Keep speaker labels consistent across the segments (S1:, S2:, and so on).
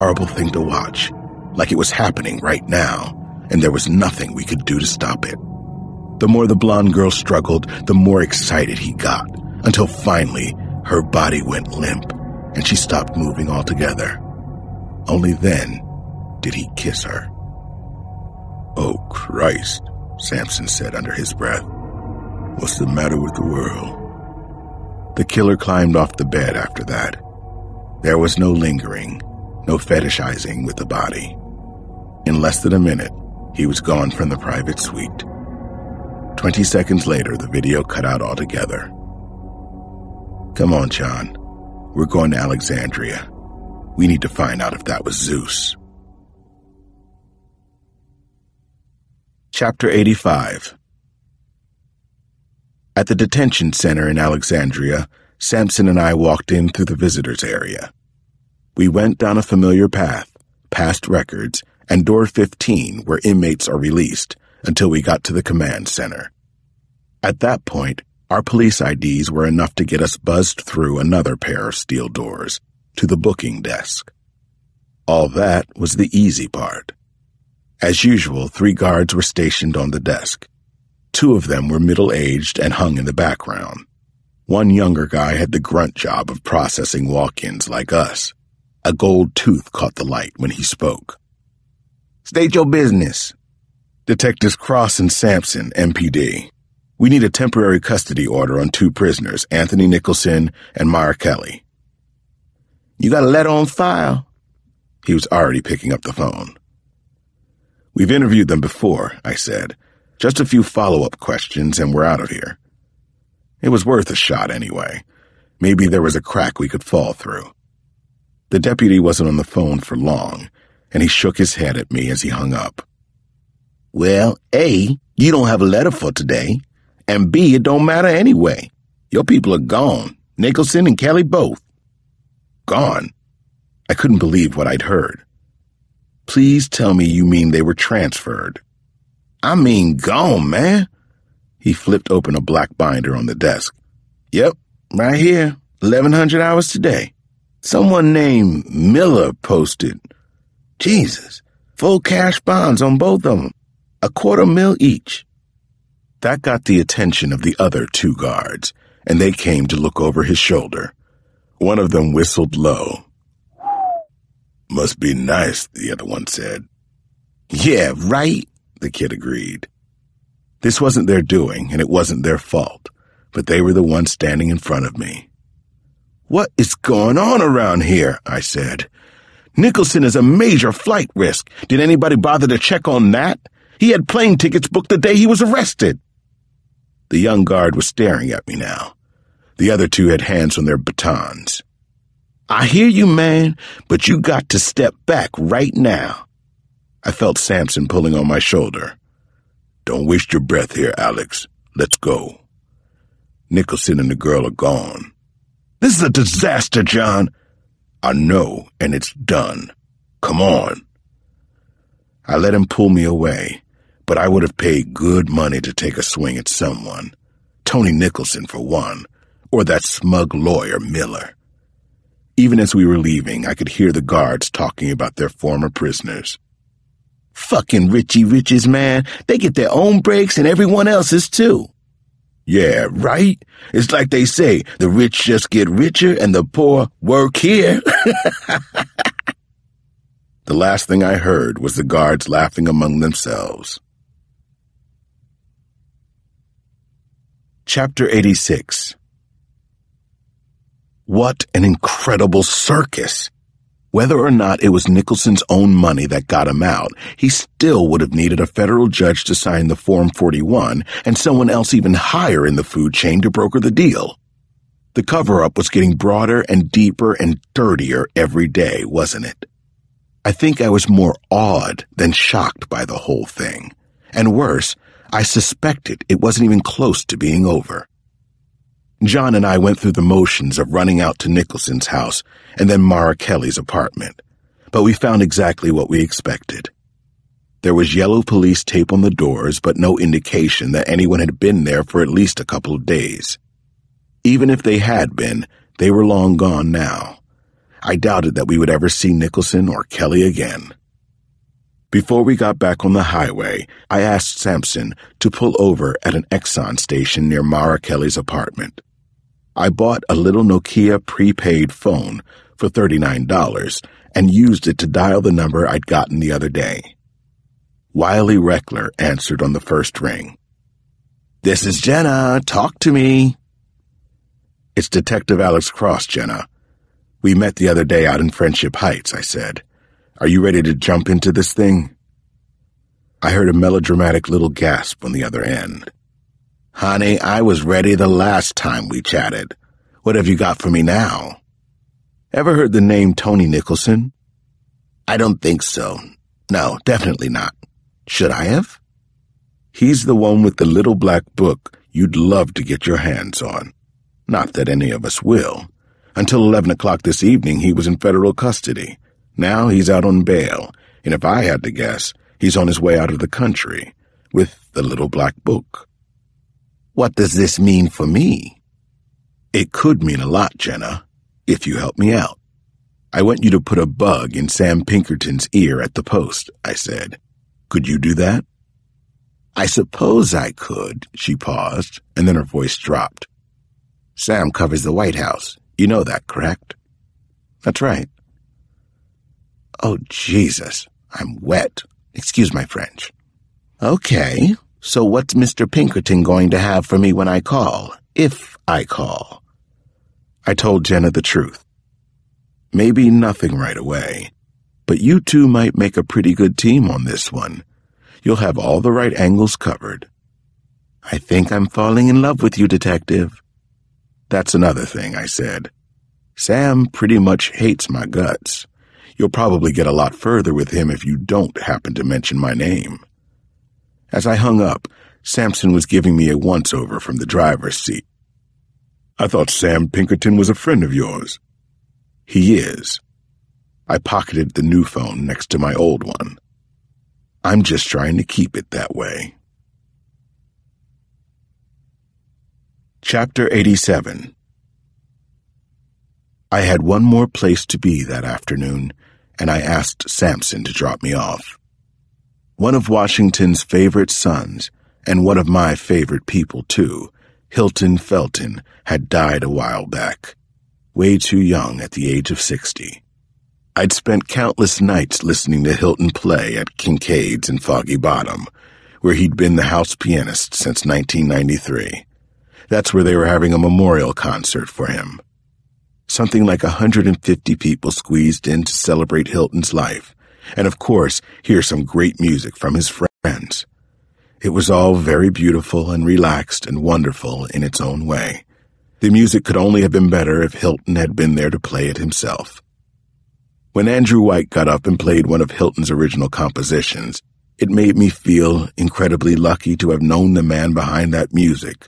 S1: Horrible thing to watch, like it was happening right now, and there was nothing we could do to stop it. The more the blonde girl struggled, the more excited he got, until finally her body went limp, and she stopped moving altogether. Only then did he kiss her. "Oh, Christ," Sampson said under his breath. "What's the matter with the world?" The killer climbed off the bed after that. There was no lingering, no fetishizing with the body. In less than a minute, he was gone from the private suite. 20 seconds later, the video cut out altogether. "Come on, John. We're going to Alexandria. We need to find out if that was Zeus." Chapter 85. At the detention center in Alexandria, Sampson and I walked in through the visitors area. We went down a familiar path, past records, and door 15 where inmates are released, until we got to the command center. At that point, our police IDs were enough to get us buzzed through another pair of steel doors, to the booking desk. All that was the easy part. As usual, 3 guards were stationed on the desk. 2 of them were middle-aged and hung in the background. One younger guy had the grunt job of processing walk-ins like us. A gold tooth caught the light when he spoke. "State your business." "Detectives Cross and Sampson, MPD. We need a temporary custody order on 2 prisoners, Anthony Nicholson and Myra Kelly." "You got a letter on file?" He was already picking up the phone. "We've interviewed them before," I said. "Just a few follow-up questions and we're out of here." It was worth a shot anyway. Maybe there was a crack we could fall through. The deputy wasn't on the phone for long, and he shook his head at me as he hung up. "Well, A, you don't have a letter for today, and B, it don't matter anyway. Your people are gone, Nicholson and Kelly both." "Gone?" I couldn't believe what I'd heard. "Please tell me you mean they were transferred." "I mean gone, man." He flipped open a black binder on the desk. "Yep, right here, 1,100 hours today. Someone named Miller posted. Jesus, full cash bonds on both of them, $250,000 each." That got the attention of the other 2 guards, and they came to look over his shoulder. One of them whistled low. "Must be nice," the other one said. "Yeah, right," the kid agreed. This wasn't their doing, and it wasn't their fault, but they were the ones standing in front of me. "What is going on around here?" I said. "Nicholson is a major flight risk. Did anybody bother to check on that? He had plane tickets booked the day he was arrested." The young guard was staring at me now. The other 2 had hands on their batons. "I hear you, man, but you got to step back right now." I felt Sampson pulling on my shoulder. "Don't waste your breath here, Alex. Let's go." "Nicholson and the girl are gone." "This is a disaster, John." "I know, and it's done. Come on." I let him pull me away, but I would have paid good money to take a swing at someone. Tony Nicholson, for one, or that smug lawyer, Miller. Even as we were leaving, I could hear the guards talking about their former prisoners. "Fucking Richie Riches, man. They get their own breaks and everyone else's too." "Yeah, right? It's like they say, the rich just get richer and the poor work here." The last thing I heard was the guards laughing among themselves. Chapter 86. What an incredible circus! Whether or not it was Nicholson's own money that got him out, he still would have needed a federal judge to sign the Form 41 and someone else even higher in the food chain to broker the deal. The cover-up was getting broader and deeper and dirtier every day, wasn't it? I think I was more awed than shocked by the whole thing. And worse, I suspected it wasn't even close to being over. John and I went through the motions of running out to Nicholson's house and then Mara Kelly's apartment, but we found exactly what we expected. There was yellow police tape on the doors, but no indication that anyone had been there for at least a couple of days. Even if they had been, they were long gone now. I doubted that we would ever see Nicholson or Kelly again. Before we got back on the highway, I asked Sampson to pull over at an Exxon station near Mara Kelly's apartment. I bought a little Nokia prepaid phone for $39 and used it to dial the number I'd gotten the other day. Wiley Reckler answered on the first ring. "This is Jenna. Talk to me." "It's Detective Alex Cross, Jenna. We met the other day out in Friendship Heights," I said. "Are you ready to jump into this thing?" I heard a melodramatic little gasp on the other end. "Honey, I was ready the last time we chatted. What have you got for me now?" "Ever heard the name Tony Nicholson?" "I don't think so. No, definitely not. Should I have?" "He's the one with the little black book you'd love to get your hands on. Not that any of us will. Until 11 o'clock this evening, he was in federal custody. Now he's out on bail, and if I had to guess, he's on his way out of the country with the little black book." "What does this mean for me?" "It could mean a lot, Jenna, if you help me out. I want you to put a bug in Sam Pinkerton's ear at the post," I said. "Could you do that?" "I suppose I could," she paused, and then her voice dropped. "Sam covers the White House. You know that, correct?" "That's right." "Oh, Jesus, I'm wet. Excuse my French." "Okay, so what's Mr. Pinkerton going to have for me when I call, if I call?" I told Jenna the truth. "Maybe nothing right away, but you two might make a pretty good team on this one. You'll have all the right angles covered." "I think I'm falling in love with you, Detective." "That's another thing," I said. "Sam pretty much hates my guts. You'll probably get a lot further with him if you don't happen to mention my name." As I hung up, Sampson was giving me a once-over from the driver's seat. "I thought Sam Pinkerton was a friend of yours." "He is." I pocketed the new phone next to my old one. I'm just trying to keep it that way. Chapter 87. I had one more place to be that afternoon, and I asked Sampson to drop me off. One of Washington's favorite sons, and one of my favorite people too, Hilton Felton, had died a while back, way too young at the age of 60. I'd spent countless nights listening to Hilton play at Kincaid's in Foggy Bottom, where he'd been the house pianist since 1993. That's where they were having a memorial concert for him. Something like 150 people squeezed in to celebrate Hilton's life, and of course, hear some great music from his friends. It was all very beautiful and relaxed and wonderful in its own way. The music could only have been better if Hilton had been there to play it himself. When Andrew White got up and played one of Hilton's original compositions, it made me feel incredibly lucky to have known the man behind that music,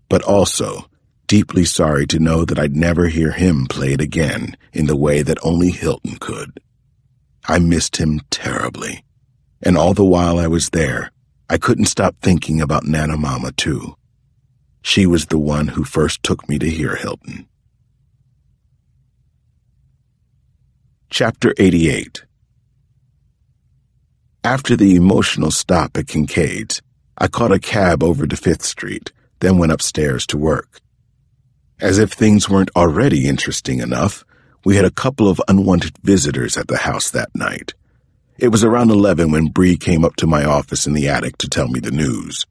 S1: but also deeply sorry to know that I'd never hear him play it again in the way that only Hilton could. I missed him terribly, and all the while I was there, I couldn't stop thinking about Nana Mama too. She was the one who first took me to hear Hilton. Chapter 88. After the emotional stop at Kincaid's, I caught a cab over to 5th Street, then went upstairs to work. As if things weren't already interesting enough, we had a couple of unwanted visitors at the house that night. It was around 11 when Bree came up to my office in the attic to tell me the news.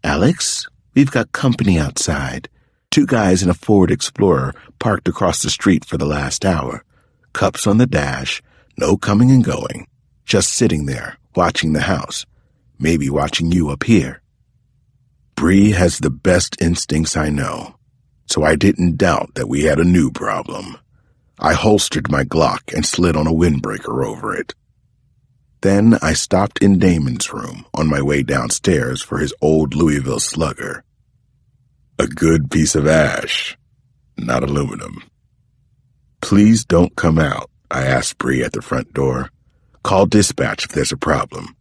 S1: "Alex, we've got company outside. 2 guys in a Ford Explorer parked across the street for the last hour. Cups on the dash, no coming and going. Just sitting there, watching the house. Maybe watching you up here." Bree has the best instincts I know, so I didn't doubt that we had a new problem. I holstered my Glock and slid on a windbreaker over it. Then I stopped in Damon's room on my way downstairs for his old Louisville Slugger. A good piece of ash, not aluminum. "Please don't come out," I asked Bree at the front door. "Call dispatch if there's a problem."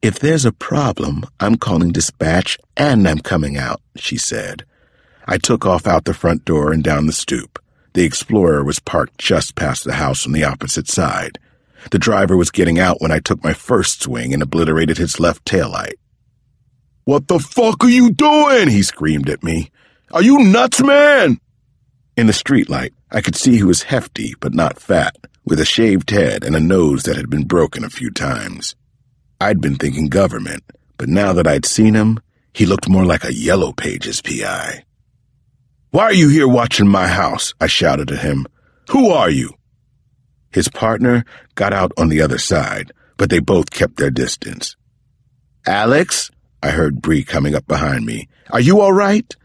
S1: "If there's a problem, I'm calling dispatch and I'm coming out," she said. I took off out the front door and down the stoop, The Explorer was parked just past the house on the opposite side. The driver was getting out when I took my first swing and obliterated his left taillight. "What the fuck are you doing?" he screamed at me. "Are you nuts, man?" In the streetlight, I could see he was hefty but not fat, with a shaved head and a nose that had been broken a few times. I'd been thinking government, but now that I'd seen him, he looked more like a Yellow Pages PI. "Why are you here watching my house?" I shouted at him. "Who are you?" His partner got out on the other side, but they both kept their distance. "Alex?" I heard Bree coming up behind me. "Are you all right?"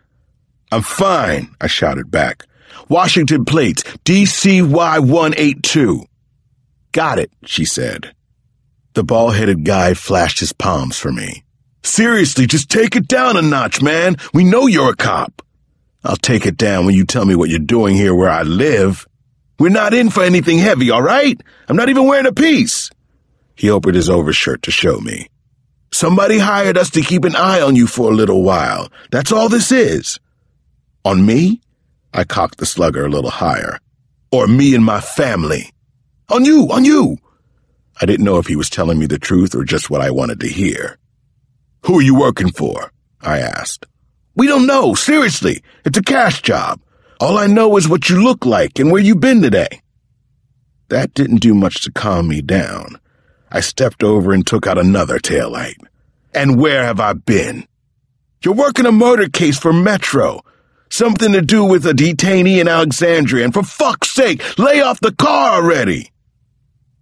S1: "I'm fine," I shouted back. "Washington plates, DCY182. "Got it," she said. The bald-headed guy flashed his palms for me. "Seriously, just take it down a notch, man. We know you're a cop." "I'll take it down when you tell me what you're doing here where I live. We're not in for anything heavy, all right? I'm not even wearing a piece." He opened his overshirt to show me. "Somebody hired us to keep an eye on you for a little while. That's all this is." "On me?" I cocked the slugger a little higher. "Or me and my family." On you! I didn't know if he was telling me the truth or just what I wanted to hear. "Who are you working for?" I asked. "We don't know, seriously. It's a cash job. All I know is what you look like and where you've been today." That didn't do much to calm me down. I stepped over and took out another taillight. "And where have I been?" "You're working a murder case for Metro. Something to do with a detainee in Alexandria, and for fuck's sake, lay off the car already!"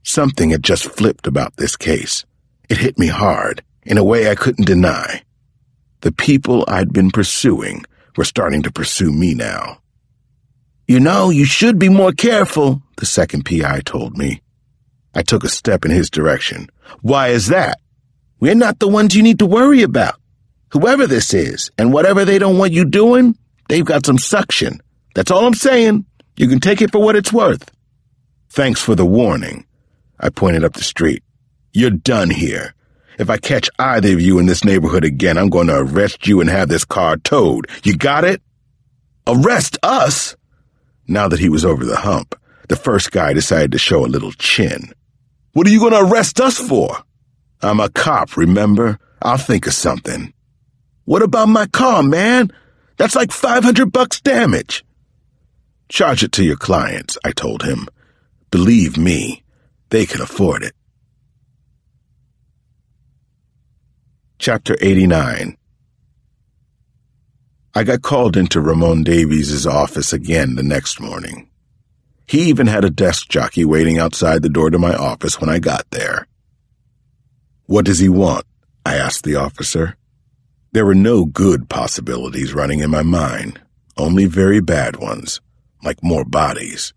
S1: Something had just flipped about this case. It hit me hard, in a way I couldn't deny. The people I'd been pursuing were starting to pursue me now. "You know, you should be more careful," the second PI told me. I took a step in his direction. "Why is that?" "We're not the ones you need to worry about. Whoever this is, and whatever they don't want you doing, they've got some suction. That's all I'm saying. You can take it for what it's worth." "Thanks for the warning." I pointed up the street. "You're done here. If I catch either of you in this neighborhood again, I'm going to arrest you and have this car towed. You got it?" "Arrest us?" Now that he was over the hump, the first guy decided to show a little chin. "What are you going to arrest us for?" "I'm a cop, remember? I'll think of something." "What about my car, man? That's like $500 damage." "Charge it to your clients," I told him. "Believe me, they can afford it." Chapter 89. I got called into Ramon Davies' office again the next morning. He even had a desk jockey waiting outside the door to my office when I got there. "What does he want?" I asked the officer. There were no good possibilities running in my mind, only very bad ones, like more bodies.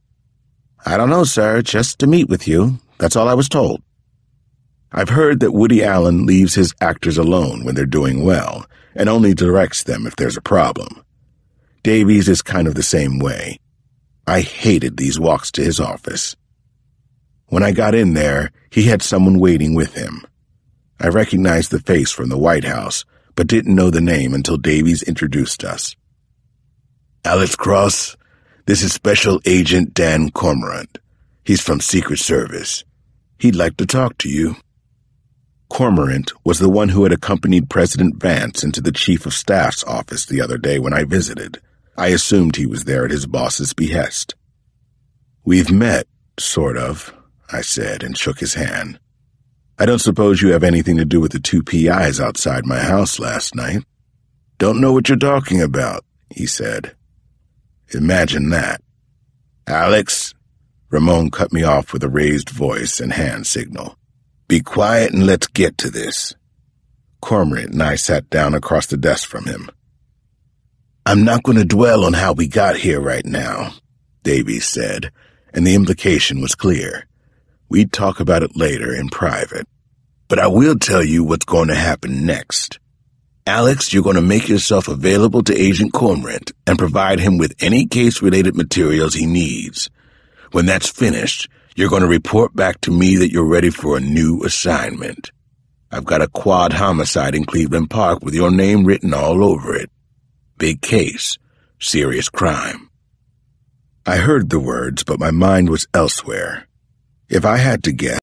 S1: "I don't know, sir, just to meet with you. That's all I was told." I've heard that Woody Allen leaves his actors alone when they're doing well, and only directs them if there's a problem. Davies is kind of the same way. I hated these walks to his office. When I got in there, he had someone waiting with him. I recognized the face from the White House, but didn't know the name until Davies introduced us. "Alex Cross, this is Special Agent Dan Cormorant. He's from Secret Service. He'd like to talk to you." Cormorant was the one who had accompanied President Vance into the Chief of Staff's office the other day when I visited. I assumed he was there at his boss's behest. "We've met, sort of," I said, and shook his hand. "I don't suppose you have anything to do with the two PIs outside my house last night?" "Don't know what you're talking about," he said. "Imagine that." "Alex," Ramon cut me off with a raised voice and hand signal. "Be quiet and let's get to this." Cormorant and I sat down across the desk from him. "I'm not going to dwell on how we got here right now," Davies said, and the implication was clear. We'd talk about it later in private. "But I will tell you what's going to happen next. Alex, you're going to make yourself available to Agent Cormorant and provide him with any case-related materials he needs. When that's finished, you're going to report back to me that you're ready for a new assignment. I've got a quad homicide in Cleveland Park with your name written all over it. Big case, serious crime." I heard the words, but my mind was elsewhere. If I had to guess,